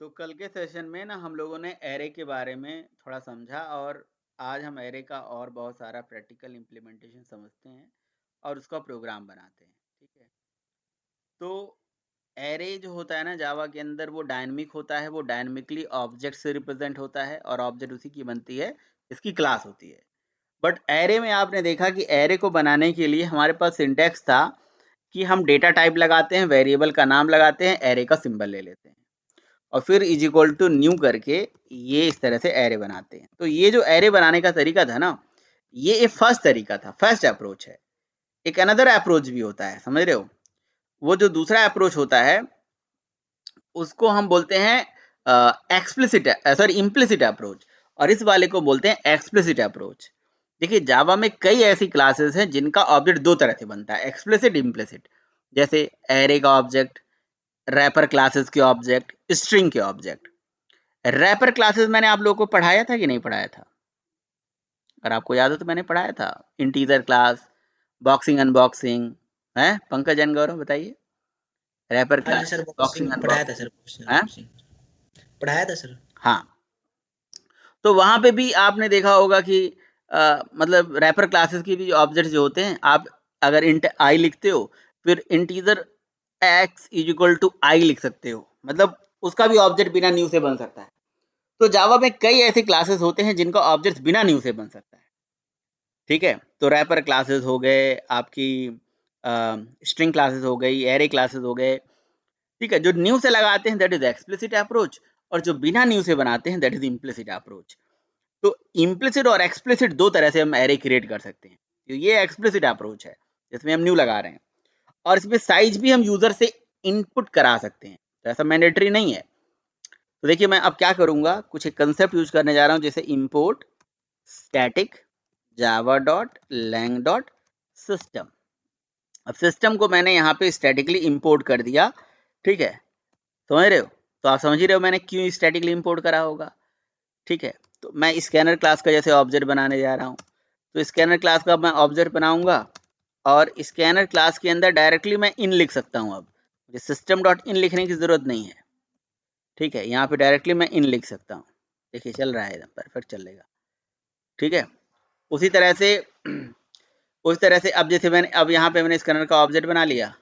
तो कल के सेशन में ना हम लोगों ने एरे के बारे में थोड़ा समझा और आज हम एरे का और बहुत सारा प्रैक्टिकल इम्प्लीमेंटेशन समझते हैं और उसका प्रोग्राम बनाते हैं। ठीक है, तो एरे जो होता है ना जावा के अंदर वो डायनेमिक होता है, वो डायनेमिकली ऑब्जेक्ट से रिप्रेजेंट होता है और ऑब्जेक्ट उसी की बनती है, इसकी क्लास होती है। बट एरे में आपने देखा कि एरे को बनाने के लिए हमारे पास सिंटैक्स था कि हम डेटा टाइप लगाते हैं, वेरिएबल का नाम लगाते हैं, एरे का सिंबल ले लेते हैं और फिर इज इक्वल टू न्यू करके ये इस तरह से एरे बनाते हैं। तो ये जो एरे बनाने का तरीका था ना, ये एक फर्स्ट तरीका था, फर्स्ट अप्रोच है। एक अनदर अप्रोच भी होता है, समझ रहे हो? वो जो दूसरा अप्रोच होता है उसको हम बोलते हैं एक्सप्लिसिट सॉरी इम्प्लिसिट अप्रोच, और इस वाले को बोलते हैं एक्सप्लिसिट अप्रोच। देखिए जावा में कई ऐसी क्लासेस हैं जिनका ऑब्जेक्ट दो तरह से बनता है, एक्सप्लिसिट इम्प्लिसिट। जैसे एरे का ऑब्जेक्ट, रैपर क्लासेस के ऑब्जेक्ट, स्ट्रिंग के ऑब्जेक्ट। रैपर क्लासेस मैंने आप लोगों को पढ़ाया था कि नहीं पढ़ाया था? अगर आपको याद हो तो मैंने पढ़ाया था। इंटीजर क्लास, बॉक्सिंग अनबॉक्सिंग, है पंकज एंड गौरव बताइए। रैपर हाँ जी क्लास, सर, बॉक्सिंग बॉक्सिंग पढ़ाया था अनबॉक्सिंग, सर, है बॉक्सिंग पढ़ाया था सर। हाँ। तो वहां पे भी आपने देखा होगा कि मतलब रैपर क्लासेस की भी ऑब्जेक्ट जो होते हैं, आप अगर इंट आई लिखते हो फिर integer x is equal to i लिख सकते हो, मतलब उसका भी ऑब्जेक्ट बिना न्यू से बन सकता है। तो जावा में कई ऐसे क्लासेस होते हैं जिनका ऑब्जेक्ट बिना न्यू से बन सकता है। ठीक है, तो रैपर क्लासेस हो गए आपकी, स्ट्रिंग क्लासेस हो गई, एरे क्लासेस हो गए। ठीक है, जो न्यू से लगाते हैं दैट इज एक्सप्लिसिट अप्रोच, और जो बिना न्यू से बनाते हैं दैट इज इम्प्लिसिट अप्रोच। तो इम्प्लिसिट और एक्सप्लिसिट दो तरह से हम एरे क्रिएट कर सकते हैं। तो ये एक्सप्लिसिट अप्रोच है जिसमें हम न्यू लगा रहे हैं, और इसमें साइज भी हम यूजर से इनपुट करा सकते हैं, तो ऐसा मैंडेटरी नहीं है। तो देखिए मैं अब क्या करूंगा, कुछ एक कंसेप्ट यूज करने जा रहा हूं, जैसे import static java dot lang dot system. अब सिस्टम को मैंने यहाँ पे स्टैटिकली इंपोर्ट कर दिया। ठीक है, समझ रहे हो? तो आप समझ ही रहे हो मैंने क्यों स्टैटिकली इंपोर्ट करा होगा। ठीक है, तो मैं स्कैनर क्लास का जैसे ऑब्जेक्ट बनाने जा रहा हूँ, तो स्कैनर क्लास का मैं ऑब्जेक्ट बनाऊंगा और स्कैनर क्लास के अंदर डायरेक्टली मैं इन लिख सकता हूँ। अब मुझे सिस्टम डॉट इन लिखने की जरूरत नहीं है। ठीक है, यहाँ पे डायरेक्टली मैं इन लिख सकता हूँ। देखिए चल रहा है, एकदम परफेक्ट चलेगा। ठीक है, उसी तरह से उस तरह से अब जैसे मैंने अब यहाँ पे मैंने स्कैनर का ऑब्जेक्ट बना लिया।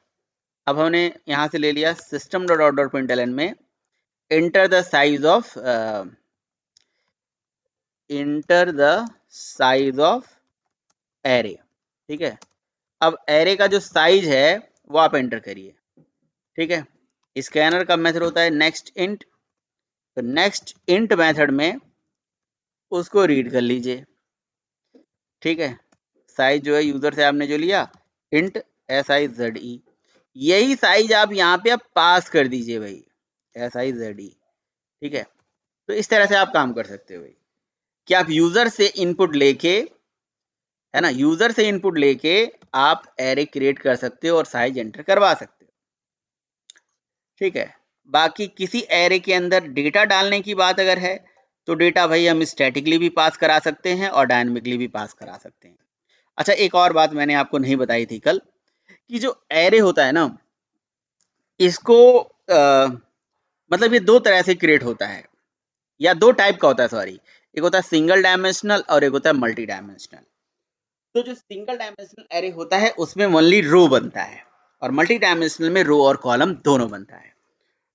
अब हमने यहाँ से ले लिया system dot out dot println में enter the size of array. ठीक है, अब एरे का जो साइज है वो आप एंटर करिए। ठीक है, स्कैनर का मेथड होता है नेक्स्ट इंट, तो नेक्स्ट इंट मेथड में उसको रीड कर लीजिए। ठीक है, साइज जो है यूजर से आपने जो लिया इंट SIZE, यही साइज आप यहाँ पे आप पास कर दीजिए भाई, SIZE। ठीक है, तो इस तरह से आप काम कर सकते हो भाई, कि आप यूजर से इनपुट लेके, है ना, यूजर से इनपुट लेके आप एरे क्रिएट कर सकते हो और साइज एंटर करवा सकते हो। ठीक है, बाकी किसी एरे के अंदर डेटा डालने की बात अगर है, तो डेटा भाई हम स्टैटिकली भी पास करा सकते हैं और डायनेमिकली भी पास करा सकते हैं। अच्छा, एक और बात मैंने आपको नहीं बताई थी कल, कि जो एरे होता है ना, इसको मतलब ये दो तरह से क्रिएट होता है, या दो टाइप का होता है, सॉरी। एक होता है सिंगल डायमेंशनल और एक होता है मल्टी डायमेंशनल। तो जो सिंगल डायमेंशनल एरे होता है उसमें ओनली रो बनता है, और मल्टी डायमेंशनल में रो और कॉलम दोनों बनता है।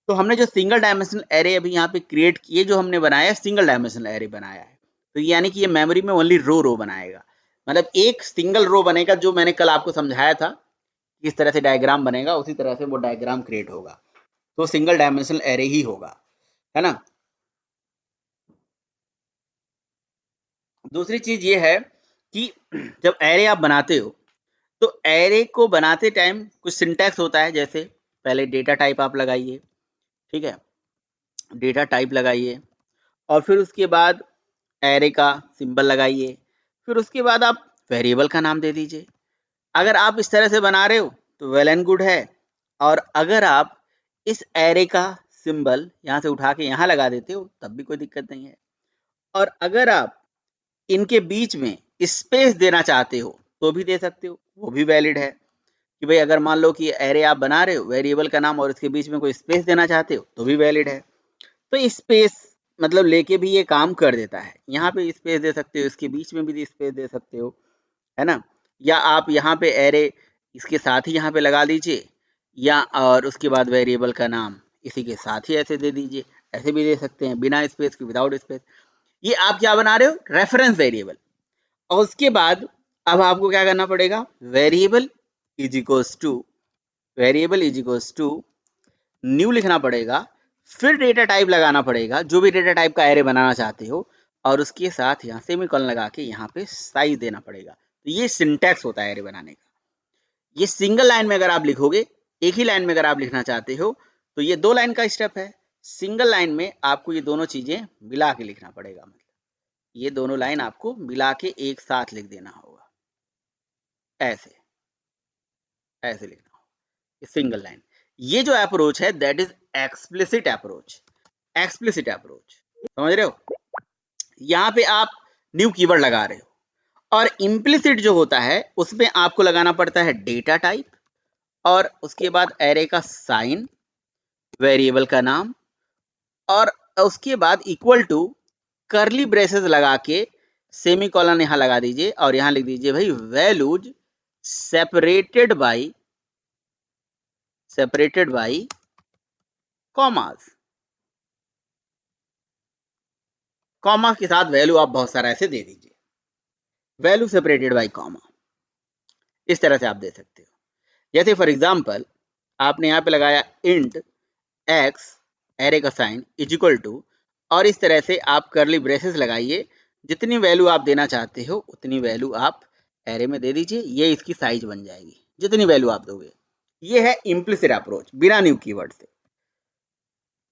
तो हमने जो सिंगल डायमेंशनल एरे अभी यहाँ पे क्रिएट किए, जो हमने बनाया है सिंगल डायमेंशनल एरे बनाया है, तो यानी कि ये मेमोरी में ओनली रो रो बनाएगा, मतलब एक सिंगल रो बनेगा, जो मैंने कल आपको समझाया था किस तरह से डायग्राम बनेगा, उसी तरह से वो डायग्राम क्रिएट होगा। तो सिंगल डायमेंशनल एरे ही होगा, है ना। दूसरी चीज ये है कि जब एरे आप बनाते हो, तो एरे को बनाते टाइम कुछ सिंटैक्स होता है, जैसे पहले डेटा टाइप आप लगाइए। ठीक है, डेटा टाइप लगाइए और फिर उसके बाद एरे का सिंबल लगाइए, फिर उसके बाद आप वेरिएबल का नाम दे दीजिए। अगर आप इस तरह से बना रहे हो तो वेल एंड गुड है, और अगर आप इस एरे का सिंबल यहाँ से उठा के यहाँ लगा देते हो तब भी कोई दिक्कत नहीं है। और अगर आप इनके बीच में स्पेस देना चाहते हो तो भी दे सकते हो, वो भी वैलिड है। कि भाई अगर मान लो कि एरे आप बना रहे हो, वेरिएबल का नाम और इसके बीच में कोई स्पेस देना चाहते हो तो भी वैलिड है। तो तो स्पेस मतलब लेके भी ये काम कर देता है। यहाँ पे स्पेस दे सकते हो, इसके बीच में भी स्पेस दे सकते हो, है ना। या आप यहाँ पे एरे इसके साथ ही यहाँ पे लगा दीजिए, या और उसके बाद वेरिएबल का नाम इसी के साथ ही ऐसे दे दीजिए। ऐसे भी दे सकते हैं बिना स्पेस के, विदाउट स्पेस। ये आप क्या बना रहे हो, रेफरेंस वेरिएबल। और उसके बाद अब आपको क्या करना पड़ेगा, variable is equals to new लिखना पड़ेगा, फिर डेटा टाइप लगाना पड़ेगा, जो भी डेटा टाइप का एरे बनाना चाहते हो, और उसके साथ यहाँ सेमीकोलन लगा के यहाँ पे साइज देना पड़ेगा। तो ये सिंटैक्स होता है एरे बनाने का। ये सिंगल लाइन में अगर आप लिखोगे, एक ही लाइन में अगर आप लिखना चाहते हो तो ये 2 लाइन का स्टेप है। सिंगल लाइन में आपको ये दोनों चीजें मिला के लिखना पड़ेगा, मतलब ये दोनों लाइन आपको मिला के एक साथ लिख देना होगा, ऐसे ऐसे लिखना होगा सिंगल लाइन। ये जो अप्रोच है दैट इज एक्सप्लिसिट अप्रोच। समझ रहे हो। यहाँ पे आप न्यू कीवर्ड लगा रहे हो, और इम्प्लिसिट जो होता है उसमें आपको लगाना पड़ता है डेटा टाइप, और उसके बाद एरे का साइन, वेरिएबल का नाम, और उसके बाद इक्वल टू कर्ली ब्रेसेस लगा के सेमीकोलन यहाँ लगा दीजिए, और यहाँ लिख दीजिए भाई values separated by commas. Comma के साथ वैल्यू आप बहुत सारा ऐसे दे दीजिए, वैल्यू सेपरेटेड बाई कॉमा। इस तरह से आप दे सकते हो। जैसे फॉर एग्जांपल आपने यहाँ पे लगाया इंट एक्स, एरे का साइन इज इक्वल टू, और इस तरह से आप कर्ली ब्रेसेस लगाइए, जितनी वैल्यू आप देना चाहते हो उतनी वैल्यू आप एरे में दे दीजिए, ये इसकी साइज बन जाएगी जितनी वैल्यू आप दोगे। ये है इम्प्लिसिट अप्रोच बिना न्यू कीवर्ड से,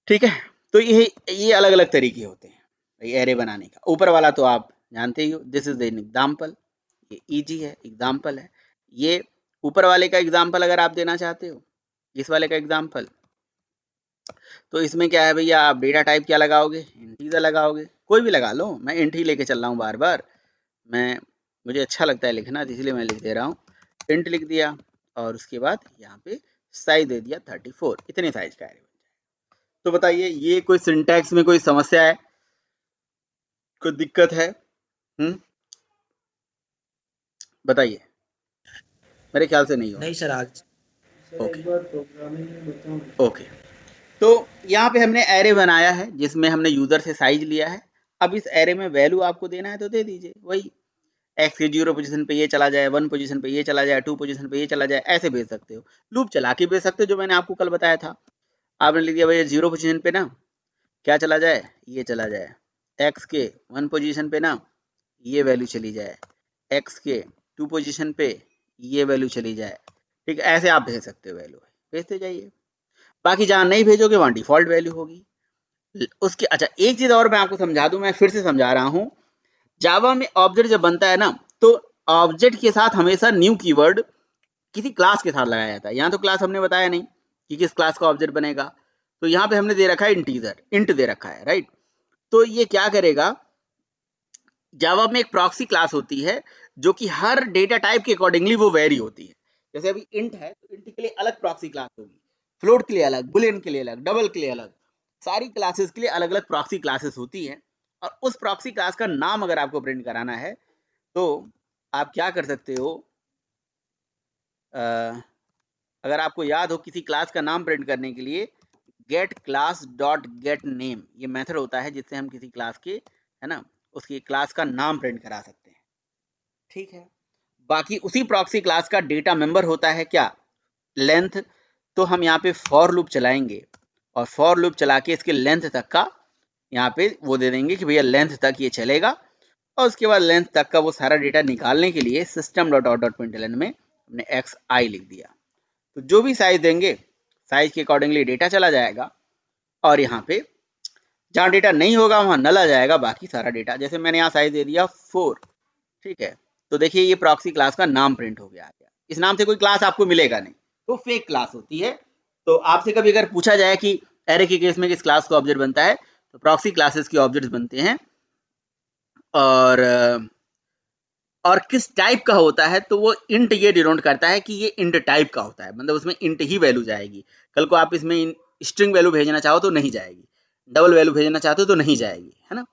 ठीक है। तो ये अलग अलग तरीके होते हैं एरे बनाने का। ऊपर वाला तो आप जानते ही हो, दिस इज एन एग्जाम्पल, ये इजी है, एग्जाम्पल है। ये ऊपर वाले का एग्जाम्पल अगर आप देना चाहते हो, इस वाले का एग्जाम्पल, तो इसमें क्या है भैया, आप डेटा टाइप क्या लगाओगे, इंटीजर लगाओगे, कोई भी लगा लो। मैं इंट ही लेके चल रहा हूँ बार बार, मुझे अच्छा लगता है लिखना, इसलिए मैं लिख दे रहा हूँ। इंट लिख दिया, और उसके बाद यहाँ पे साइज दे दिया 34, इतने साइज का एरे बन जाएगा। तो बताइए ये कोई सिंटैक्स में कोई समस्या है, कोई दिक्कत है? बताइए। मेरे ख्याल से नहीं हो नहीं सर, आज ओके। तो यहाँ पे हमने एरे बनाया है जिसमें हमने यूजर से साइज लिया है। अब इस एरे में वैल्यू आपको देना है तो दे दीजिए, वही एक्स के 0 पोजीशन पे ये चला जाए, 1 पोजीशन पे ये चला जाए, 2 पोजीशन पे ये चला जाए, ऐसे भेज सकते हो। लूप चला के भेज सकते हो, जो मैंने आपको कल बताया था। आपने लिख दिया भैया 0 पोजीशन पे ना क्या चला जाए, ये चला जाए। एक्स के 1 पोजीशन पे ना ये वैल्यू चली जाए, एक्स के 2 पोजीशन पे ये वैल्यू चली जाए, ठीक है। ऐसे आप भेज सकते हो, वैल्यू भेजते जाइए। बाकी जहाँ नहीं भेजोगे वहाँ डिफॉल्ट वैल्यू होगी उसकी। अच्छा एक चीज और मैं आपको समझा दूं, मैं फिर से समझा रहा हूँ। जावा में ऑब्जेक्ट जब बनता है ना, तो ऑब्जेक्ट के साथ हमेशा न्यू कीवर्ड किसी क्लास के साथ लगाया जाता है। यहाँ तो क्लास हमने बताया नहीं कि किस क्लास का ऑब्जेक्ट बनेगा, तो यहाँ पे हमने दे रखा है इंटीजर, इंट दे रखा है, राइट। तो ये क्या करेगा, जावा में एक प्रॉक्सी क्लास होती है जो कि हर डेटा टाइप के अकॉर्डिंगली वो वेरी होती है। जैसे अभी इंट है तो इंट के लिए अलग प्रॉक्सी क्लास होगी, फ्लोट के लिए अलग, बुलियन के लिए अलग, डबल के लिए अलग, सारी क्लासेस के लिए अलग अलग प्रॉक्सी क्लासेस होती हैं। और उस प्रॉक्सी क्लास का नाम अगर आपको प्रिंट कराना है तो आप क्या कर सकते हो, अगर आपको याद हो किसी क्लास का नाम प्रिंट करने के लिए get class dot get name, ये मेथड होता है जिससे हम किसी क्लास के, है ना, उसकी क्लास का नाम प्रिंट करा सकते हैं, ठीक है। बाकी उसी प्रॉक्सी क्लास का डेटा मेंबर होता है क्या, लेंथ। तो हम यहाँ पे फॉर लूप चलाएंगे, और फॉर लूप चला के इसके लेंथ तक का यहाँ पे वो दे देंगे कि भैया लेंथ तक ये चलेगा। और उसके बाद लेंथ तक का वो सारा डेटा निकालने के लिए system dot out dot println में हमने एक्स आई लिख दिया। तो जो भी साइज देंगे, साइज के अकॉर्डिंगली डेटा चला जाएगा, और यहाँ पे जहाँ डेटा नहीं होगा वहाँ नल आ जाएगा, बाकी सारा डेटा। जैसे मैंने यहाँ साइज दे दिया 4, ठीक है। तो देखिए ये प्रॉक्सी क्लास का नाम प्रिंट हो गया। इस नाम से कोई क्लास आपको मिलेगा नहीं, तो फेक क्लास होती है। तो आपसे कभी अगर पूछा जाए कि एरे के केस में किस क्लास का ऑब्जेक्ट बनता है, तो प्रॉक्सी क्लासेस के ऑब्जेक्ट्स बनते हैं। और किस टाइप का होता है, तो वो इंट ये डिनोट करता है कि ये इंट टाइप का होता है, मतलब उसमें इंट ही वैल्यू जाएगी। कल को आप इसमें स्ट्रिंग वैल्यू भेजना चाहो तो नहीं जाएगी, डबल वैल्यू भेजना चाहते हो तो नहीं जाएगी, है ना।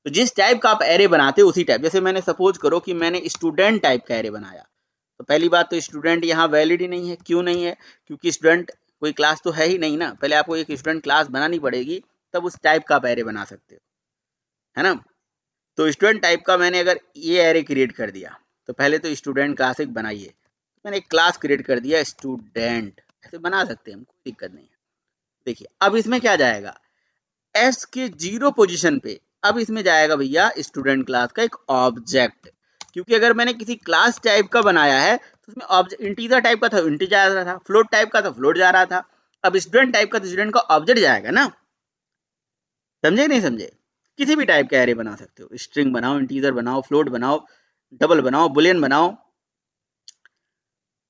तो जिस टाइप का आप एरे बनाते हो उसी टाइप, जैसे मैंने सपोज करो कि मैंने स्टूडेंट टाइप का एरे बनाया, तो पहली बात तो स्टूडेंट यहाँ वैलिड ही नहीं है। क्यों नहीं है? क्योंकि स्टूडेंट कोई क्लास तो है ही नहीं ना, पहले आपको एक स्टूडेंट क्लास बनानी पड़ेगी, तब उस टाइप का आप एरे बना सकते हो, है ना। तो स्टूडेंट टाइप का मैंने अगर ये एरे क्रिएट कर दिया, तो पहले तो स्टूडेंट क्लास एक बनाइए, मैंने एक क्लास क्रिएट कर दिया स्टूडेंट, ऐसे बना सकते हैं हम, कोई दिक्कत नहीं है। देखिए अब इसमें क्या जाएगा, एस के 0 पोजीशन पे अब इसमें जाएगा भैया स्टूडेंट क्लास का एक ऑब्जेक्ट, क्योंकि अगर मैंने किसी क्लास टाइप का बनाया है तो उसमें ऑब्जेक्ट इंटीजर टाइप का था, इंटीजर जा रहा था, फ्लोट टाइप का था, फ्लोट जा रहा था। अब स्टूडेंट टाइप का तो स्टूडेंट का ऑब्जेक्ट जाएगा ना, समझे नहीं समझे। किसी भी टाइप का एरे बना सकते हो, स्ट्रिंग बनाओ, इंटीजर बनाओ, फ्लोट बनाओ, डबल बनाओ, बुलियन बनाओ,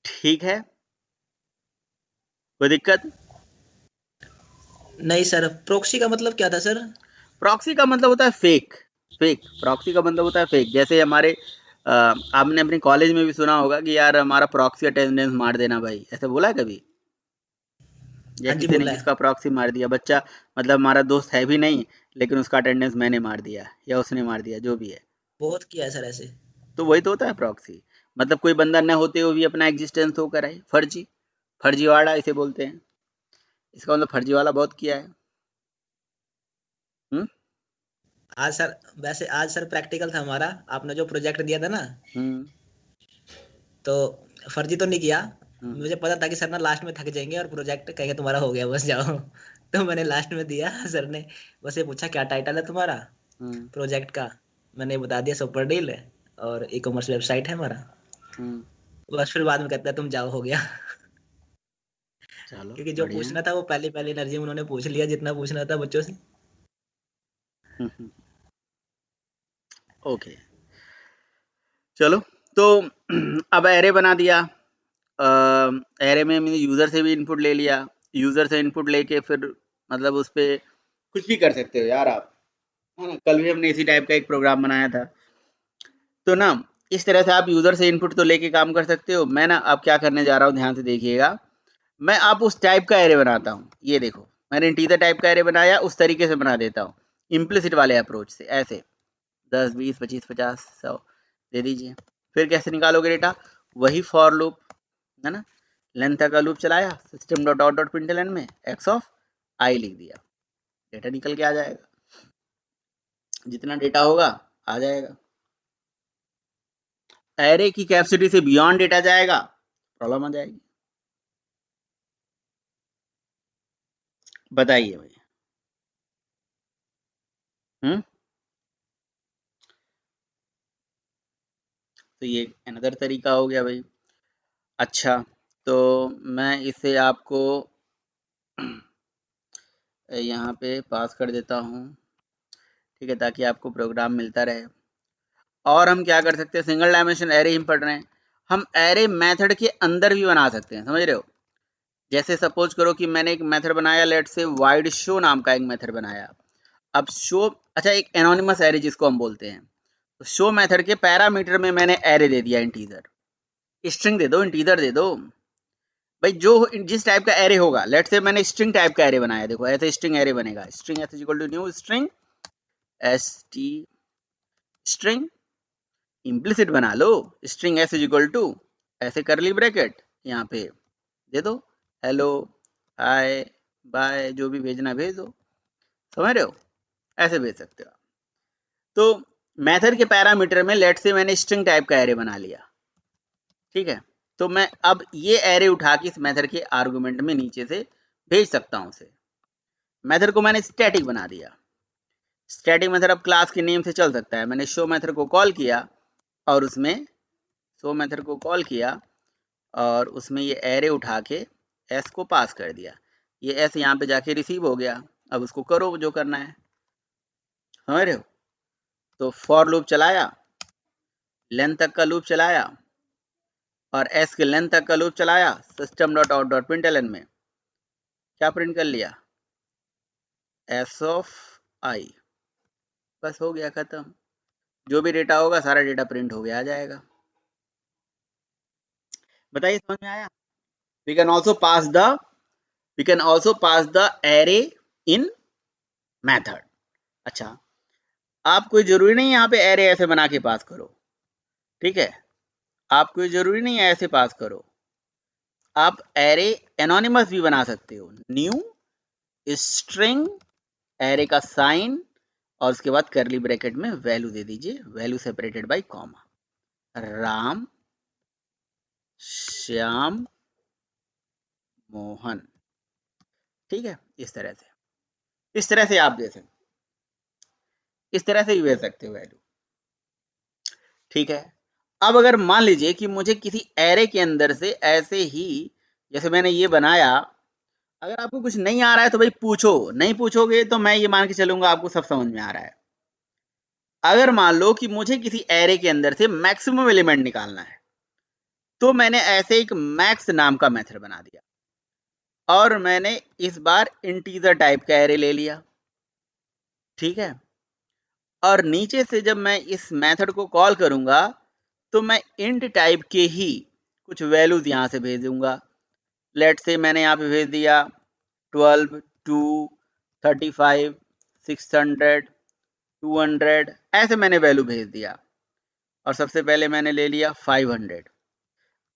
ठीक है, कोई दिक्कत। नहीं सर, प्रॉक्सी का मतलब क्या था सर? प्रॉक्सी का मतलब होता है फेक, फेक प्रॉक्सी का मतलब होता है फेक। जैसे हमारे आपने अपने कॉलेज में भी सुना होगा कि यार हमारा प्रॉक्सी अटेंडेंस मार देना भाई, ऐसे बोला है कभी? या हाँ जी, किसी ने बोला किसका है। प्रॉक्सी मार दिया बच्चा, मतलब हमारा दोस्त है भी नहीं लेकिन उसका अटेंडेंस मैंने मार दिया या उसने मार दिया, जो भी है। बहुत किया है सर ऐसे। तो वही तो होता है प्रॉक्सी, मतलब कोई बंदा न होते हुए भी अपना एग्जिस्टेंस हो कराए, फर्जी, फर्जीवाड़ा इसे बोलते हैं। इसका मतलब फर्जीवाड़ा बहुत किया है। हम्म आज सर प्रैक्टिकल था हमारा। आपने जो प्रोजेक्ट दिया था ना, हम्म तो फर्जी तो नहीं किया। हम्म मुझे पता था कि सर ना लास्ट में थक जाएंगे और प्रोजेक्ट कहेंगे तुम्हारा हो गया, बस जाओ। तो मैंने लास्ट में दिया। सर ने बस ये पूछा क्या टाइटल है तुम्हारा हम्म प्रोजेक्ट का। मैंने बता दिया सुपर डील और ई कॉमर्स वेबसाइट है हमारा। हम्म बस फिर बाद में कहता है तुम जाओ, हो गया। चलो क्योंकि जो बढ़िया है। पूछना था वो पहली पहली एनर्जी में उन्होंने पूछ लिया, जितना पूछना था बच्चों से। हम्म, ओके, चलो। तो अब एरे बना दिया, एरे में मैंने यूज़र से भी इनपुट ले लिया, यूज़र से इनपुट लेके फिर मतलब उस पे कुछ भी कर सकते हो यार आप, है ना। कल भी हमने इसी टाइप का एक प्रोग्राम बनाया था। तो ना इस तरह से आप यूज़र से इनपुट तो लेके काम कर सकते हो। मैं ना अब क्या करने जा रहा हूँ, ध्यान से देखिएगा। मैं आप उस टाइप का एरे बनाता हूँ, ये देखो मैंने इंटीजर टाइप का एरे बनाया, उस तरीके से बना देता हूँ, इम्प्लिसिट वाले अप्रोच से, ऐसे 10 20 25 50 100 दे दीजिए। फिर कैसे निकालोगे डेटा, वही फॉर लूप, है ना। लेंथ तक का लूप चलाया, system dot out dot println में एक्स ऑफ आई लिख दिया, डेटा निकल के आ जाएगा, जितना डेटा होगा आ जाएगा। एरे की कैपेसिटी से बियॉन्ड डेटा जाएगा, प्रॉब्लम आ जाएगी। बताइए भाई। हम्म तो ये अनदर तरीका हो गया भाई। अच्छा, तो मैं इसे आपको यहाँ पे पास कर देता हूँ, ठीक है, ताकि आपको प्रोग्राम मिलता रहे। और हम क्या कर सकते हैं, सिंगल डायमेंशन एरे ही पढ़ रहे हैं, हम एरे मेथड के अंदर भी बना सकते हैं, समझ रहे हो। जैसे सपोज करो कि मैंने एक मेथड बनाया, लेट से वाइड शो नाम का एक मेथड बनाया। अब शो, अच्छा, एक एनोनिमस एरे जिसको हम बोलते हैं, तो शो मेथड के पैरामीटर में मैंने एरे दे दिया इंटीजर, स्ट्रिंग दे दो, इंटीजर दे दो भाई, जो जिस टाइप का एरे होगा। लेट से मैंने स्ट्रिंग टाइप का एरे बनाया, देखो ऐसे स्ट्रिंग एरे बनेगा, string s equal to new string s t string, implicit बना लो, string s is equal to ऐसे करली ब्रैकेट, यहाँ पे दे दो हेलो, हाय, बाय, जो भी भेजना भेज दो, समझ रहे हो, ऐसे भेज सकते हो आप। तो मेथड के पैरामीटर में लेट से मैंने स्ट्रिंग टाइप का एरे बना लिया, ठीक है। तो मैं अब ये एरे उठा के इस मेथड के आर्गुमेंट में नीचे से भेज सकता हूँ उसे। मेथड को मैंने स्टैटिक बना दिया, स्टैटिक मेथड अब क्लास के नेम से चल सकता है। मैंने शो मेथड को कॉल किया और उसमें शो मेथड को कॉल किया और उसमें ये एरे उठा के एस को पास कर दिया, ये एस यहाँ पे जाके रिसीव हो गया। अब उसको करो जो करना है, समझ रहे हो। तो फॉर लूप चलाया, लेंथ तक का लूप चलाया और एस के लेंथ तक का लूप चलाया, system dot out dot println में क्या प्रिंट कर लिया, एस ऑफ आई, बस हो गया खत्म। जो भी डेटा होगा सारा डेटा प्रिंट हो गया आ जाएगा। बताइए समझ में आया। we can also pass the we can also pass the array in method. अच्छा, आप कोई जरूरी नहीं यहाँ पे एरे ऐसे बना के पास करो, ठीक है, आप कोई जरूरी नहीं है ऐसे पास करो, आप एरे एनोनिमस भी बना सकते हो। न्यू स्ट्रिंग एरे का साइन और उसके बाद करली ब्रैकेट में वैल्यू दे दीजिए, value separated by comma, Ram Shyam Mohan, ठीक है, इस तरह से आप दे सकते, इस तरह से भी दे सकते हो वैल्यू, ठीक है। अब अगर मान लीजिए कि मुझे किसी एरे के अंदर से ऐसे ही, जैसे मैंने ये बनाया, अगर आपको कुछ नहीं आ रहा है तो भाई पूछो, नहीं पूछोगे तो मैं ये मान के चलूंगा आपको सब समझ में आ रहा है। अगर मान लो कि मुझे किसी एरे के अंदर से मैक्सिमम एलिमेंट निकालना है, तो मैंने ऐसे एक मैक्स नाम का मेथड बना दिया और मैंने इस बार इंटीजर टाइप का एरे ले लिया, ठीक है। और नीचे से जब मैं इस मेथड को कॉल करूंगा तो मैं इंट टाइप के ही कुछ वैल्यूज यहां से भेज दूंगा। लेट से मैंने यहाँ पे भेज दिया 12, 2, 35, 600, 200, ऐसे मैंने वैल्यू भेज दिया और सबसे पहले मैंने ले लिया 500।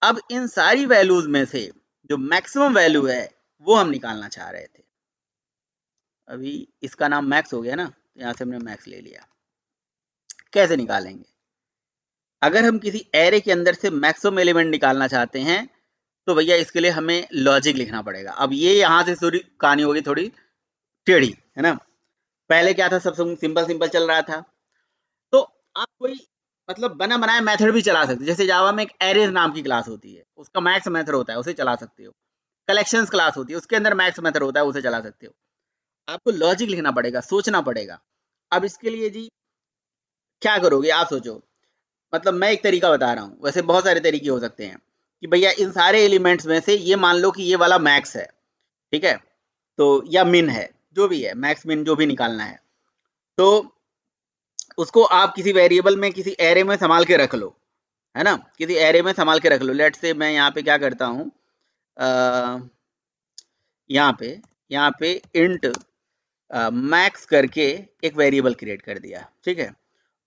अब इन सारी वैल्यूज में से जो मैक्सिमम वैल्यू है वो हम निकालना चाह रहे थे। अभी इसका नाम मैक्स हो गया ना, तो यहाँ से हमने मैक्स ले लिया। कैसे निकालेंगे? अगर हम किसी एरे के अंदर से मैक्सिमम एलिमेंट निकालना चाहते हैं तो भैया इसके लिए हमें लॉजिक लिखना पड़ेगा। अब ये यहाँ से थोड़ी कहानी होगी थोड़ी टेढ़ी, है ना। पहले क्या था, सब सिंपल सिंपल चल रहा था, तो आप कोई मतलब बना बनाया मेथड भी चला सकते हो। जैसे जावा में एक एरेज नाम की क्लास होती है, उसका मैक्स मेथड होता है, उसे चला सकते हो। कलेक्शंस क्लास होती है, उसके अंदर मैक्स मेथड होता है, उसे चला सकते हो। आपको लॉजिक लिखना पड़ेगा, सोचना पड़ेगा। अब इसके लिए जी क्या करोगे आप सोचो। मतलब मैं एक तरीका बता रहा हूँ, वैसे बहुत सारे तरीके हो सकते हैं कि भैया इन सारे एलिमेंट्स में से ये मान लो कि ये वाला मैक्स है, ठीक है, तो या मिन है, जो भी है, मैक्स मिन जो भी निकालना है, तो उसको आप किसी वेरिएबल में किसी एरे में संभाल के रख लो, है ना, किसी एरे में संभाल के रख लो। लेट से मैं यहाँ पे क्या करता हूँ, यहाँ पे इंट मैक्स करके एक वेरिएबल क्रिएट कर दिया, ठीक है।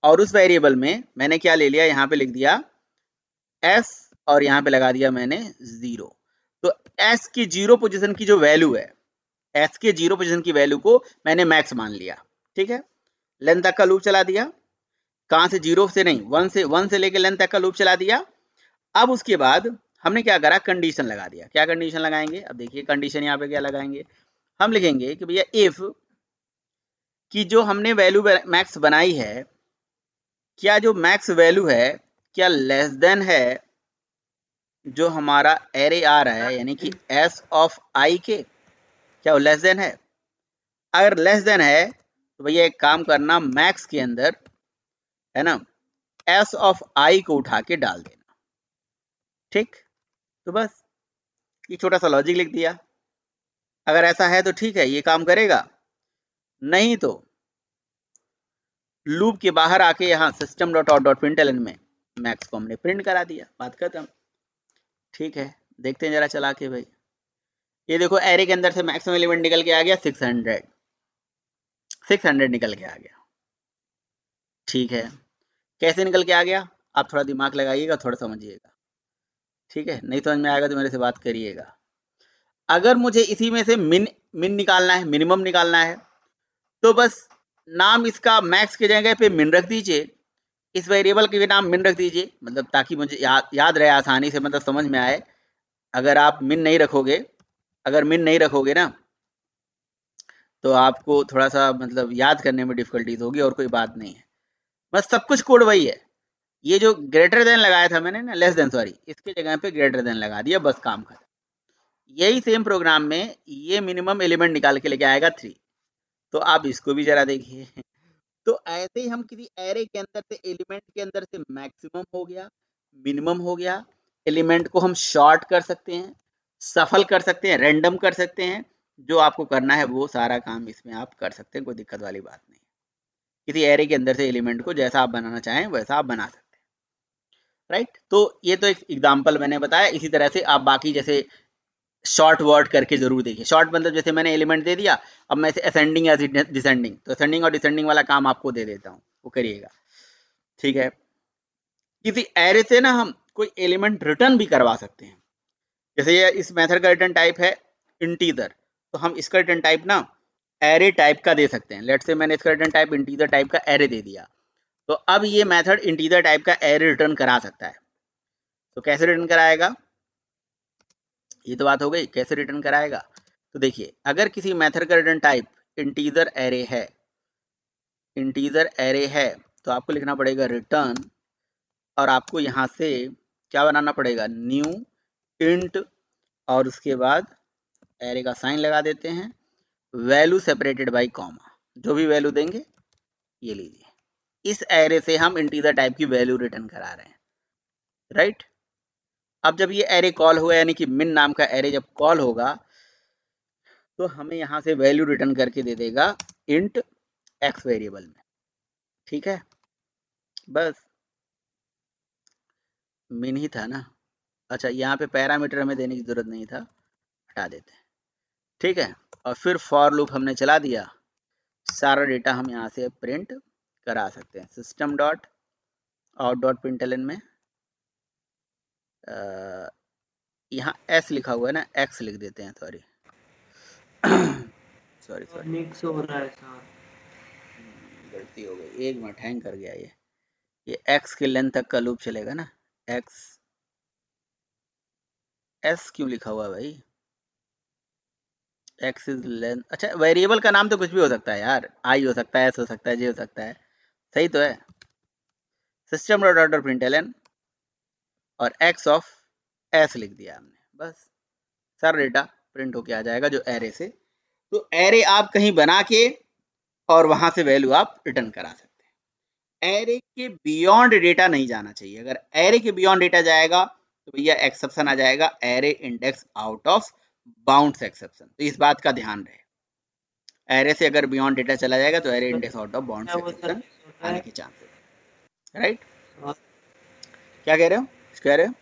और उस वेरिएबल में मैंने क्या ले लिया, यहाँ पे लिख दिया एस और यहाँ पे लगा दिया मैंने 0। तो एस की 0 पोजीशन की जो वैल्यू है, एस के 0 पोजीशन की वैल्यू को मैंने मैक्स मान लिया, ठीक है। लेंथ तक का लूप चला दिया, कहाँ से, 0 से नहीं, 1 से लेके लेंथ तक का लूप चला दिया। अब उसके बाद हमने क्या करा, कंडीशन लगा दिया। क्या कंडीशन लगाएंगे, अब देखिए कंडीशन यहाँ पे क्या लगाएंगे, हम लिखेंगे कि भैया इफ कि जो हमने वैल्यू मैक्स बनाई है, क्या जो मैक्स वैल्यू है क्या लेस देन है जो हमारा एरे आ रहा है, यानी कि एस ऑफ आई के, क्या वो लेस देन है? अगर लेस देन है तो भैया एक काम करना, मैक्स के अंदर, है ना, एस ऑफ आई को उठा के डाल देना, ठीक। तो बस ये छोटा सा लॉजिक लिख दिया। अगर ऐसा है तो ठीक है, ये काम करेगा, नहीं तो लूप के बाहर आके यहाँ system dot out dot println में मैक्स को हमने प्रिंट करा दिया, बात खत्म, ठीक है। देखते हैं जरा चला के भाई, ये देखो एरे के अंदर से मैक्सिमम एलिमेंट निकल के आ गया 600, 600 निकल के आ गया, ठीक है। कैसे निकल के आ गया, आप थोड़ा दिमाग लगाइएगा, थोड़ा समझिएगा, ठीक है, नहीं समझ में आएगा तो मेरे से बात करिएगा। अगर मुझे इसी में से मिन निकालना है, मिनिमम निकालना है, तो बस नाम इसका मैक्स की जगह पे मिन रख दीजिए, इस वेरिएबल के भी नाम मिन रख दीजिए, मतलब ताकि मुझे याद रहे आसानी से, मतलब समझ में आए। अगर आप मिन नहीं रखोगे, अगर मिन नहीं रखोगे ना, तो आपको थोड़ा सा मतलब याद करने में डिफिकल्टीज होगी, और कोई बात नहीं है, बस सब कुछ कोड वही है। ये जो ग्रेटर देन लगाया था मैंने ना, लेस देन सॉरी, इसके जगह पे ग्रेटर देन लगा दिया, बस काम खत्म। यही सेम प्रोग्राम में ये मिनिमम एलिमेंट निकाल के लेके आएगा 3। तो आप इसको भी जरा देखिए। तो ऐसे ही हम किसी एरे के अंदर से, एलिमेंट के अंदर से मैक्सिमम हो गया, मिनिमम हो गया, एलिमेंट को हम शॉर्ट कर सकते हैं, सफल कर सकते हैं, रैंडम कर सकते हैं, जो आपको करना है वो सारा काम इसमें आप कर सकते हैं, कोई दिक्कत वाली बात नहीं। किसी एरे के अंदर से एलिमेंट को जैसा आप बनाना चाहें वैसा आप बना सकते हैं, राइट। तो ये तो एक एग्जाम्पल मैंने बताया, इसी तरह से आप बाकी जैसे शॉर्ट वर्ड करके जरूर देखिए। शॉर्ट मतलब जैसे मैंने एलिमेंट दे दिया, अब मैं इसे असेंडिंग या डिसेंडिंग, तो असेंडिंग और डिसेंडिंग वाला काम आपको दे देता हूँ, वो करिएगा। ठीक है, किसी एरे से ना हम कोई एलिमेंट रिटर्न भी करवा सकते हैं। जैसे ये इस मेथड का रिटर्न टाइप है इंटीजर, तो हम इसका रिटर्न टाइप ना एरे टाइप का दे सकते हैं। लेट्स से मैंने इसका रिटर्न टाइप इंटीजर टाइप का एरे दे दिया, तो अब ये मेथड इंटीजर टाइप का एरे रिटर्न करा सकता है। तो कैसे रिटर्न कराएगा, ये तो बात हो गई कैसे रिटर्न कराएगा। तो देखिए, अगर किसी मेथड का रिटर्न टाइप इंटीजर एरे है, इंटीजर एरे है, तो आपको लिखना पड़ेगा रिटर्न, और आपको यहाँ से क्या बनाना पड़ेगा, न्यू इंट, और उसके बाद एरे का साइन लगा देते हैं, वैल्यू सेपरेटेड बाई कॉमा, जो भी वैल्यू देंगे ये लीजिए। इस एरे से हम इंटीजर टाइप की वैल्यू रिटर्न करा रहे हैं, राइट। अब जब ये एरे कॉल होगा, यानी कि मिन नाम का एरे जब कॉल होगा, तो हमें यहाँ से वैल्यू रिटर्न करके दे देगा इंट एक्स वेरिएबल में। ठीक है, बस मिन ही था ना। अच्छा, यहाँ पे पैरामीटर हमें देने की जरूरत नहीं था, हटा देते हैं। ठीक है, और फिर फॉर लूप हमने चला दिया, सारा डेटा हम यहाँ से प्रिंट करा सकते हैं। System dot out dot println में यहाँ एस लिखा हुआ है ना, एक्स लिख देते हैं, सॉरी सॉरी और सॉरी, मिक्स हो रहा है सर। गलती हो गई, एक मिनट, हैंग कर गया ये एक्स के लेंथ तक का लूप चलेगा ना। एक्स, एस क्यों लिखा हुआ है भाई, एक्स इज लेंथ। अच्छा, वेरिएबल का नाम तो कुछ भी हो सकता है यार, आई हो सकता है, एस हो सकता है, जे हो सकता है, सही तो है। System dot out dot println और एक्स ऑफ एस लिख दिया हमने, बस सारा डेटा प्रिंट होके आ जाएगा जो एरे से। तो एरे आप कहीं बना के और वहां से वैल्यू आप रिटर्न करा सकते हैं। एरे के बियॉन्ड डेटा नहीं जाना चाहिए। अगर एरे के बियॉन्ड डेटा जाएगा तो भैया एक्सेप्शन आ जाएगा, array index out of bounds exception. तो इस बात का ध्यान रहे, एरे से अगर बियॉन्ड डेटा चला जाएगा तो array sir index out of क्या बाउंड्स वो सर एक्सेप्शन कैसे होता आने है? के चांसेस, राइट। और क्या कह रहे हो, कुछ कह रहे हो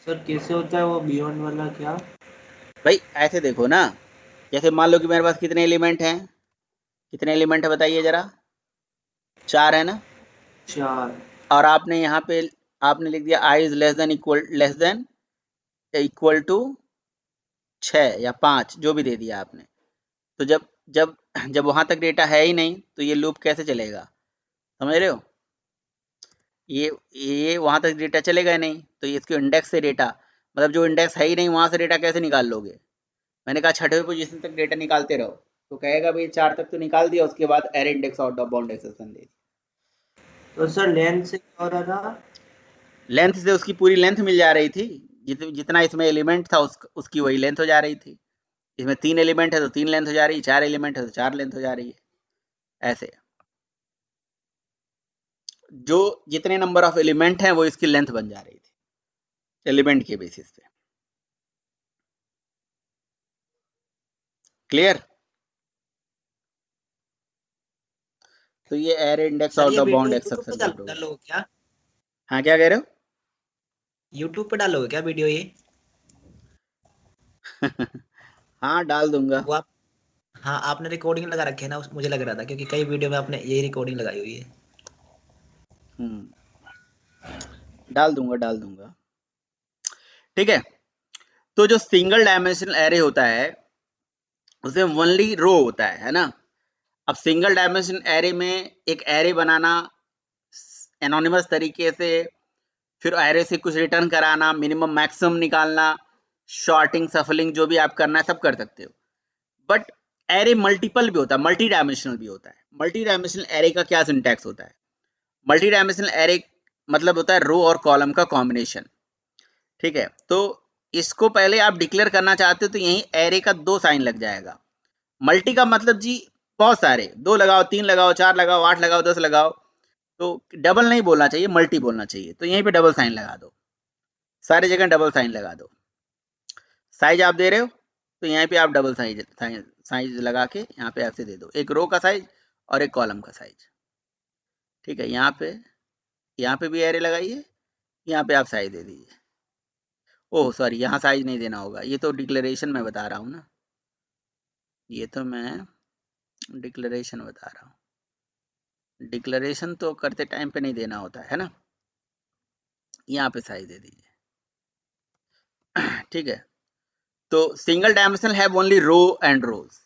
सर कैसे होता है वो बियॉन्ड वाला क्या? भाई? ऐसे देखो ना, जैसे मान लो कि मेरे पास कितने एलिमेंट हैं, कितने एलिमेंट है बताइए जरा, 4 है ना। 4। और आपने यहाँ पे आपने लिख दिया i is less than equal to 6 या 5, जो भी दे दिया आपने। तो जब जब जब वहां तक डेटा है ही नहीं तो ये लूप कैसे चलेगा, समझ रहे हो। ये वहां तक डेटा चलेगा नहीं, तो ये इसके इंडेक्स से डेटा, मतलब जो इंडेक्स है ही नहीं वहां से डेटा कैसे निकाल लोगे। मैंने कहा छठवें पोजीशन तक डेटा निकालते रहो, तो कहेगा भाई 4 तक तो निकाल दिया, उसके बाद array index out of bound exception दे दी। तो सर लेंथ से क्या हो रहा था? लेंथ से उसकी पूरी लेंथ मिल जा रही थी, जितना इसमें एलिमेंट था उसकी वही लेंथ हो जा रही थी। इसमें 3 एलिमेंट है तो 3 लेंथ हो जा रही है, 4 एलिमेंट है तो 4 लेंथ हो जा रही है। ऐसे जो जितने नंबर ऑफ एलिमेंट हैं वो इसकी लेंथ बन जा रही थी एलिमेंट के बेसिस पे। क्लियर। तो ये एरे इंडेक्स सर आउट ये ऑफ वीडियो बाउंड यूट्यूब पे एक्सेप्शन का प्रोग्राम। डालोगे क्या? हाँ, क्या कह रहे यूट्यूब पे डालोगे क्या वीडियो ये? हो हाँ, डाल दूंगा। वो आप, हाँ आपने रिकॉर्डिंग लगा रखी है ना, मुझे लग रहा था क्योंकि कई वीडियो में आपने यही रिकॉर्डिंग लगाई हुई है। हम्म, डाल दूंगा, डाल दूंगा। ठीक है, तो जो सिंगल डायमेंशनल एरे होता है उसमें ओनली रो होता है ना। अब सिंगल डायमेंशन एरे में एक एरे बनाना एनोनिमस तरीके से, फिर एरे से कुछ रिटर्न कराना, मिनिमम मैक्सिमम निकालना, शॉर्टिंग सफलिंग जो भी आप करना है सब कर सकते हो। बट एरे मल्टीपल भी होता है, मल्टी डायमेंशनल भी होता है। मल्टी डायमेंशनल एरे का क्या सिंटैक्स होता है, मल्टी डायमेंशनल एरे मतलब होता है रो और कॉलम का कॉम्बिनेशन। ठीक है, तो इसको पहले आप डिक्लेयर करना चाहते हो तो यही एरे का 2 साइन लग जाएगा। मल्टी का मतलब जी बहुत सारे, 2 लगाओ, 3 लगाओ, 4 लगाओ, 8 लगाओ, 10 लगाओ, तो डबल नहीं बोलना चाहिए, मल्टी बोलना चाहिए। तो यहीं पे डबल साइन लगा दो, सारी जगह डबल साइन लगा दो। साइज आप दे रहे हो तो यहाँ पे आप डबल साइज लगा के यहाँ पे ऐसे दे दो, एक रो का साइज और एक कॉलम का साइज। ठीक है, यहाँ पे भी एरे लगाइए, यहाँ पे आप साइज दे दीजिए। ओह सॉरी, यहाँ साइज नहीं देना होगा, ये तो डिक्लेरेशन में बता रहा हूँ ना, ये तो मैं डिक्लेरेशन बता रहा हूँ। डिक्लेरेशन तो करते टाइम पे नहीं देना होता है ना, यहाँ पे साइज दे दीजिए। ठीक है, तो single dimensional have only row and rows,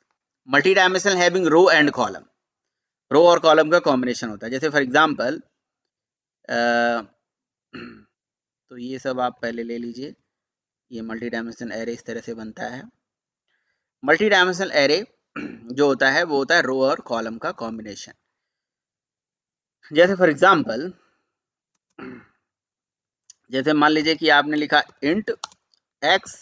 multi dimensional having row and column, row और कॉलम का कॉम्बिनेशन होता है। जैसे फॉर एग्जांपल तो ये सब आप पहले ले लीजिए, ये मल्टी डायमेंशनल एरे इस तरह से बनता है। मल्टी डायमेंशनल एरे जो होता है वो होता है रो और कॉलम का कॉम्बिनेशन। जैसे फॉर एग्जांपल, जैसे मान लीजिए कि आपने लिखा इंट x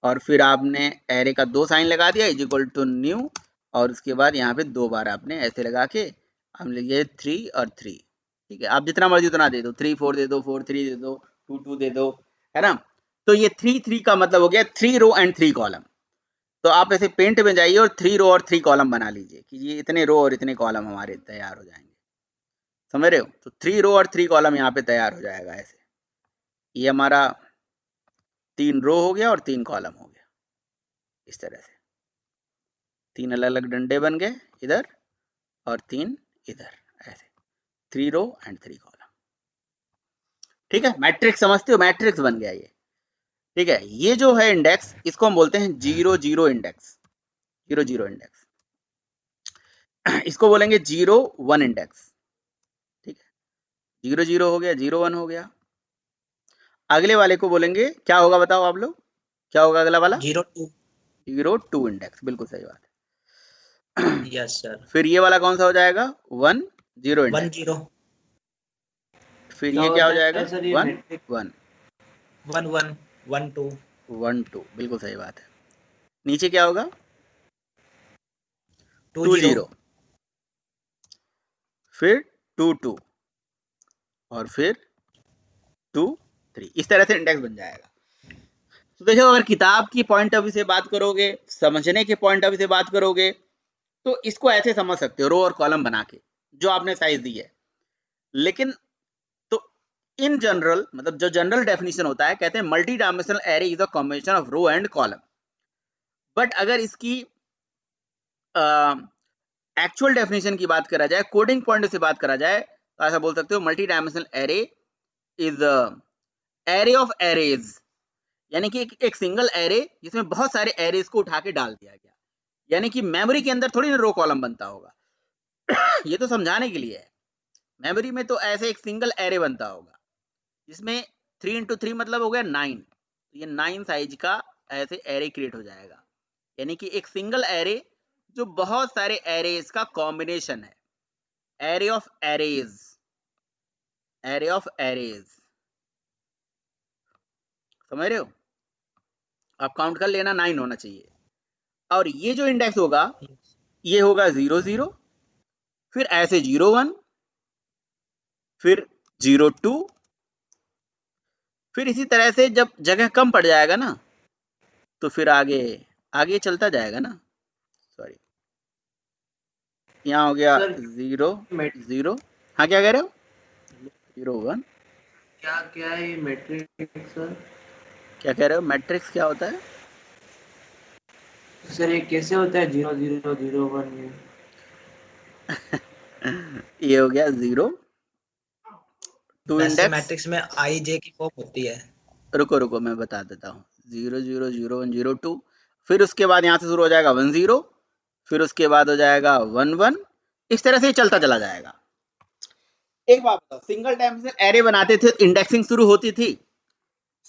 और फिर आपने एरे का 2 साइन लगा दिया इज इक्वल टू न्यू, और उसके बाद यहाँ पे 2 बार आपने ऐसे लगा के हम लिखिए 3 और 3। ठीक है, आप जितना मर्जी उतना दे दो, 3 4 दे दो, 4 3 दे दो, 2 2 दे दो, है ना। तो ये 3 3 का मतलब हो गया 3 रो एंड 3 कॉलम। तो आप ऐसे पेंट में जाइए और 3 रो और 3 कॉलम बना लीजिए कि ये इतने रो और इतने कॉलम हमारे तैयार हो जाएंगे, समझ रहे हो। तो 3 रो और 3 कॉलम यहाँ पे तैयार हो जाएगा ऐसे, ये हमारा 3 रो हो गया और 3 कॉलम हो गया, इस तरह से 3 अलग अलग डंडे बन गए इधर और 3 इधर, ऐसे 3 रो एंड 3 कॉलम। ठीक है, मैट्रिक्स समझते हो, मैट्रिक्स बन गया ये। ठीक है, ये जो है इंडेक्स, इसको हम बोलते हैं 0 0 इंडेक्स, 0 0 इंडेक्स। इसको बोलेंगे 0 1 इंडेक्स। ठीक है, 0 0 हो गया, 0 1 हो गया। अगले वाले को बोलेंगे, क्या होगा बताओ आप लोग, क्या होगा अगला वाला? 0 2। 0 2 इंडेक्स, बिल्कुल सही बात है। Yes sir. फिर ये वाला कौन सा हो जाएगा? 1 0 1 इंडेक्स। 0। फिर क्या ये क्या हो होता जाएगा? है सर ये 1 मैट्रिक्स? 1 1 1 1 2 1 2, बिल्कुल सही बात है। नीचे क्या होगा? 2 2 0। 0, फिर 2 2 और फिर 2 3, इस तरह से इंडेक्स बन जाएगा। तो देखो, अगर किताब की पॉइंट ऑफ व्यू से बात करोगे, समझने के पॉइंट ऑफ व्यू से बात करोगे, तो इसको ऐसे समझ सकते हो, रो और कॉलम बना के जो आपने साइज दी है। लेकिन तो इन जनरल, मतलब जो जनरल डेफिनेशन होता है, कहते हैं multi dimensional array is a combination of row and column. But अगर इसकी एक्चुअल डेफिनेशन की बात करा जाए, कोडिंग पॉइंट से बात करा जाए, तो ऐसा बोल सकते हो multi dimensional array is array of arrays, यानी कि एक सिंगल एरे जिसमें बहुत सारे एरेज को उठा के डाल दिया गया। यानी कि मेमोरी के अंदर थोड़ी ना रो कॉलम बनता होगा। ये तो समझाने के लिए है। मेमोरी में तो ऐसे एक सिंगल एरे बनता होगा जिसमें 3 इंटू 3 मतलब हो गया 9, तो ये 9 साइज का ऐसे एरे क्रिएट हो जाएगा। यानी कि एक सिंगल एरे जो बहुत सारे एरेज का कॉम्बिनेशन है, array of arrays, array of arrays, समझ रहे हो। आप काउंट कर लेना, 9 होना चाहिए। और ये जो इंडेक्स होगा ये होगा 0 0, फिर ऐसे 0 1, फिर 0 2, फिर इसी तरह से जब जगह कम पड़ जाएगा ना, तो फिर आगे आगे चलता जाएगा ना। सॉरी, यहाँ हो गया सर 0 0। हाँ, क्या कह रहे हो? 0 1, क्या क्या है ये मैट्रिक्स सर? क्या कह रहे हो? मैट्रिक्स क्या होता है? सर ये कैसे होता है 0 0 0 1 ये? ये हो गया 0 2 वैसे इंडेक्स। मैट्रिक्स में आई जे की फॉर्म होती है। रुको रुको, मैं बता देता हूँ। 0 0 0 1 0 2, फिर उसके बाद यहाँ से शुरू हो जाएगा 1 0, फिर उसके बाद हो जाएगा 1 1, इस तरह से ही चलता चला जाएगा। एक बात बताओ, सिंगल डायमेंशनल एरे बनाते थे तो इंडेक्सिंग शुरू होती थी।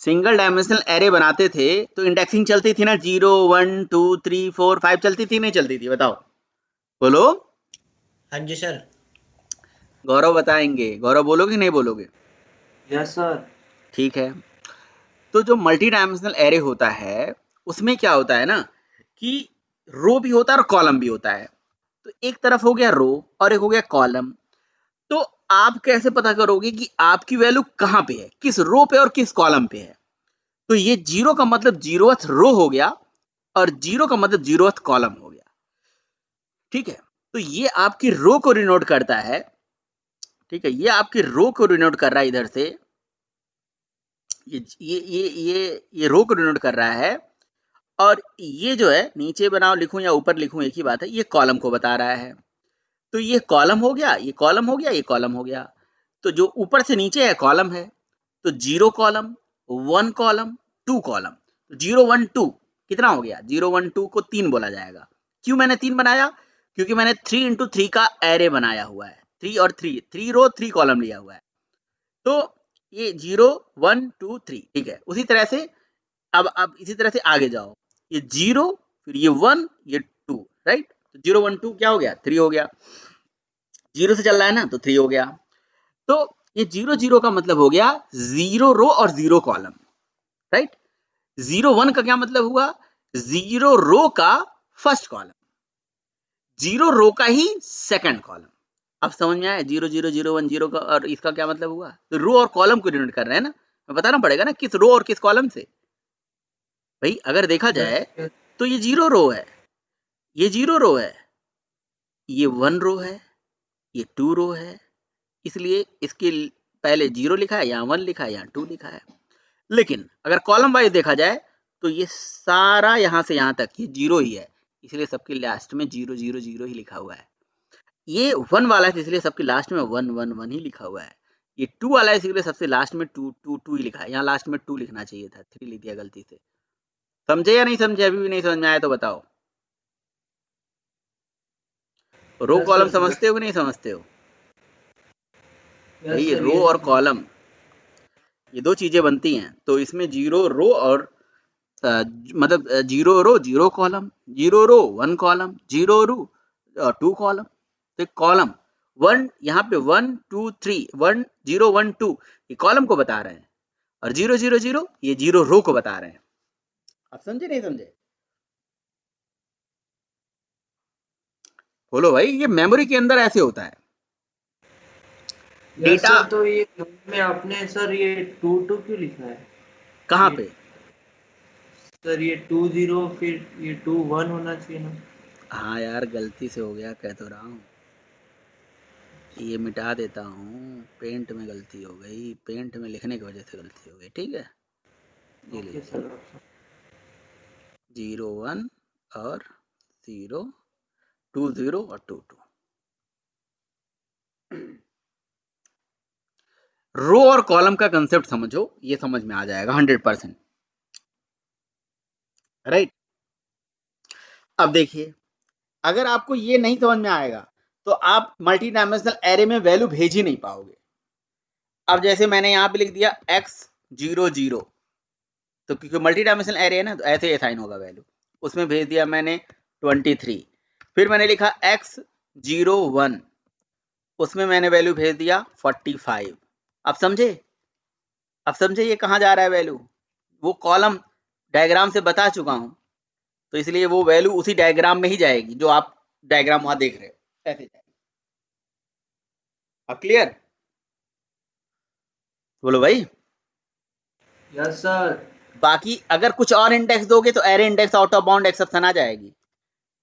सिंगल डायमेंशनल एरे बनाते थे तो इंडेक्सिंग चलती थी ना, 0 1 2 3 4 5 चलती थी, नहीं चलती थी? बताओ, बोलो। हाँ जी सर। गौरव बताएंगे, गौरव बोलोगे नहीं बोलोगे? Yes sir. ठीक है, तो जो मल्टी डायमेंशनल एरे होता है उसमें क्या होता है ना कि रो भी होता है और कॉलम भी होता है। तो एक तरफ हो गया रो और एक हो गया कॉलम। तो आप कैसे पता करोगे कि आपकी वैल्यू कहाँ पे है, किस रो पे और किस कॉलम पे है? तो ये 0 का मतलब 0th रो हो गया और 0 का मतलब 0th कॉलम हो गया। ठीक है, तो ये आपकी रो को डिनोट करता है। ठीक है, ये आपकी रो को डिनोट कर रहा है इधर से, ये रो को डिनोट कर रहा है, और ये जो है नीचे बनाओ लिखूं या ऊपर लिखूं एक ही बात है, ये कॉलम को बता रहा है। तो ये कॉलम हो गया, ये कॉलम हो गया, ये कॉलम हो गया। तो जो ऊपर से नीचे है कॉलम है, तो 0 कॉलम, 1 कॉलम, 2 कॉलम। 0 1 2 कितना हो गया? 0 1 2 को 3 बोला जाएगा। क्यों मैंने 3 बनाया? क्योंकि मैंने 3 इंटू 3 का एरे बनाया हुआ है। 3 और 3 रो 3 कॉलम लिया हुआ है। तो ये 0 1 2 3 ठीक है। उसी तरह से अब इसी तरह से आगे जाओ, ये 0 फिर ये 1 ये 2 राइट। तो 0 1 2 क्या हो गया? 3 हो गया। 0 से चल रहा है ना, तो 3 हो गया। तो ये 0 0 का मतलब हो गया 0 रो और 0 कॉलम राइट। 0 1 का क्या मतलब हुआ? 0 रो का फर्स्ट कॉलम, 0 रो का ही सेकंड कॉलम। अब समझ में आया 0 0 0 1 0 का और इसका क्या मतलब हुआ? तो रो और कॉलम को डिनोट कर रहे हैं ना, बताना पड़ेगा ना किस रो और किस कॉलम से। भाई अगर देखा जाए यस तो ये 0 रो है, ये 0 रो है, ये 1 रो है, ये 2 रो है, इसलिए इसके पहले 0 लिखा है, यहाँ 1 लिखा है, यहाँ 2 लिखा है। लेकिन अगर कॉलम वाइज देखा जाए तो ये सारा यहाँ से यहाँ तक ये 0 ही है, इसलिए सबके लास्ट में 0 0 0 ही लिखा हुआ है। ये 1 वाला है इसलिए सबके लास्ट में 1 1 1 ही लिखा हुआ है। ये 2 वाला है इसलिए सबसे लास्ट में 2 2 2 ही लिखा है। यहाँ लास्ट में 2 लिखना चाहिए था, 3 लिख दिया गलती से। समझे या नहीं समझे? अभी भी नहीं समझ में आया तो बताओ। रो कॉलम सर समझते हो कि नहीं समझते हो? भाई यस ये सर रो ये और तो कॉलम ये दो चीजें बनती हैं। तो इसमें 0 रो और मतलब 0 रो 0 कॉलम, 0 रो 1 कॉलम, 0 रो 2 कॉलम। तो कॉलम 1 यहाँ पे 1 2 3 1 0 1 2 ये कॉलम को बता रहे हैं, और 0 0 0 ये 0 रो को बता रहे हैं। आप समझे नहीं समझे? बोलो भाई, ये मेमोरी के अंदर ऐसे होता है। Yes data sir. तो ये में आपने सर ये 2 2 क्यों लिखा है? कहाँ ये पे? सर ये 2 0 फिर ये 2 1 होना चाहिए ना। हाँ यार गलती से हो गया, कह तो रहा हूँ। ये मिटा देता हूँ, पेंट में गलती हो गई, पेंट में लिखने की वजह से गलती हो गई। ठीक है, ये ओके लीजिए सर। 0 1 और 0 2 0 और 2 2। रो और कॉलम का कंसेप्ट समझो, ये समझ में आ जाएगा 100%। राइट। अब देखिए, अगर आपको ये नहीं समझ में आएगा तो आप मल्टी डायमेंशनल एरे में वैल्यू भेज ही नहीं पाओगे। अब जैसे मैंने यहाँ पे लिख दिया x 0 0, तो क्योंकि मल्टी डायमेंशनल एरे है ना, तो ऐसे असाइन होगा वैल्यू। उसमें भेज दिया मैंने 23। फिर मैंने लिखा x 0 1, उसमें मैंने वैल्यू भेज दिया 45। अब समझे? अब समझे ये कहाँ जा रहा है वैल्यू? वो कॉलम डायग्राम से बता चुका हूं, तो इसलिए वो वैल्यू उसी डायग्राम में ही जाएगी जो आप डायग्राम वहां देख रहे हो, ऐसे जाएगी। अब क्लियर? बोलो भाई। Yes sir. बाकी अगर कुछ और इंडेक्स दोगे तो array index, out of bound exception आ जाएगी।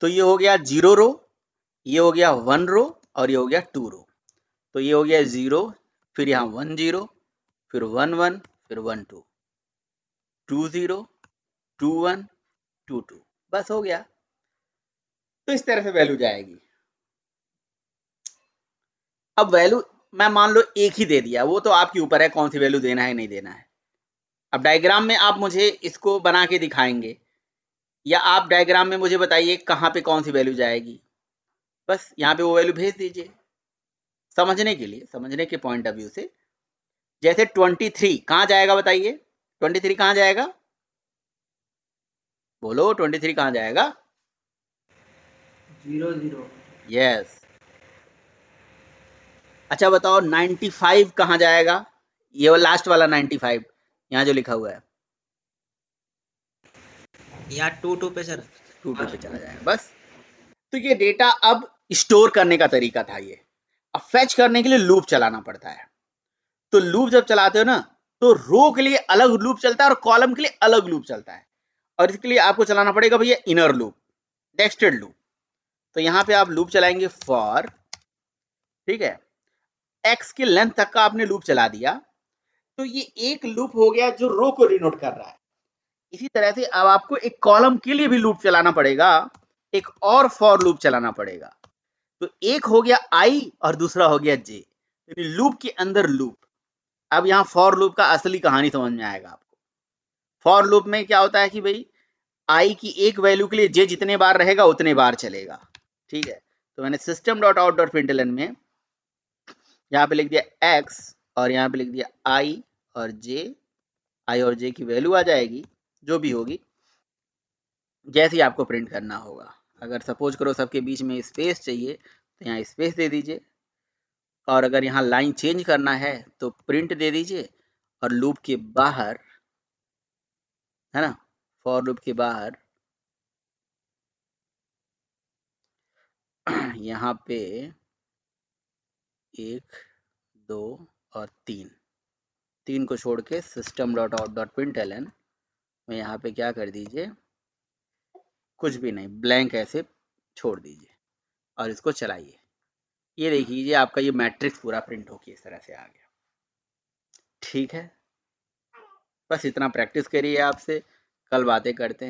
तो ये हो गया 0 रो, ये हो गया 1 रो, और ये हो गया 2 रो। तो ये हो गया 0, फिर यहाँ 1 0, फिर 1 1, फिर 1 2, 2 0, 2 1, 2 2। बस हो गया। तो इस तरह से वैल्यू जाएगी। अब वैल्यू मैं मान लो एक ही दे दिया, वो तो आपके ऊपर है कौन सी वैल्यू देना है नहीं देना है। अब डायग्राम में आप मुझे इसको बना के दिखाएंगे, या आप डायग्राम में मुझे बताइए कहाँ पे कौन सी वैल्यू जाएगी, बस यहाँ पे वो वैल्यू भेज दीजिए। समझने के लिए, समझने के पॉइंट ऑफ व्यू से, जैसे 23 कहाँ जाएगा बताइए? 23 कहाँ जाएगा? बोलो 23 कहाँ जाएगा? 0 0। यस। अच्छा बताओ 95 कहाँ जाएगा? ये लास्ट वाला 95 यहाँ जो लिखा हुआ है, यहाँ 2 2 पे सर। 2 2 पे चला जाएगा बस। तो ये डेटा अब स्टोर करने का तरीका था ये। अब फेच करने के लिए लूप चलाना पड़ता है। तो लूप जब चलाते हो ना, तो रो के लिए अलग लूप चलता है और कॉलम के लिए अलग लूप चलता है। और इसके लिए आपको चलाना पड़ेगा भैया इनर लूप, नेस्टेड लूप। तो यहाँ पे आप लूप चलाएंगे फॉर, ठीक है, एक्स की लेंथ तक का आपने लूप चला दिया, तो ये एक लूप हो गया जो रो को डिनोट कर रहा है। इसी तरह से अब आपको एक कॉलम के लिए भी लूप चलाना पड़ेगा, एक और फॉर लूप चलाना पड़ेगा। तो एक हो गया आई और दूसरा हो गया जे, यानी लूप के अंदर लूप। अब यहाँ फॉर लूप का असली कहानी समझ में आएगा आपको। फॉर लूप में क्या होता है कि भाई आई की एक वैल्यू के लिए जे जितने बार रहेगा उतने बार चलेगा, ठीक है। तो मैंने system dot out dot println में यहाँ पे लिख दिया एक्स और यहाँ पे लिख दिया आई और जे की वैल्यू आ जाएगी जो भी होगी, जैसे ही आपको प्रिंट करना होगा। अगर सपोज करो सबके बीच में स्पेस चाहिए तो यहाँ स्पेस दे दीजिए, और अगर यहाँ लाइन चेंज करना है तो प्रिंट दे दीजिए, और लूप के बाहर, है ना, फॉर लूप के बाहर यहाँ पे 1 2 और 3 को छोड़ के system dot out dot println में यहाँ पे क्या कर दीजिए, कुछ भी नहीं, ब्लैंक ऐसे छोड़ दीजिए और इसको चलाइए। ये देखिए आपका ये मैट्रिक्स पूरा प्रिंट होके इस तरह से आ गया। ठीक है, बस इतना प्रैक्टिस करिए, आपसे कल बातें करते हैं।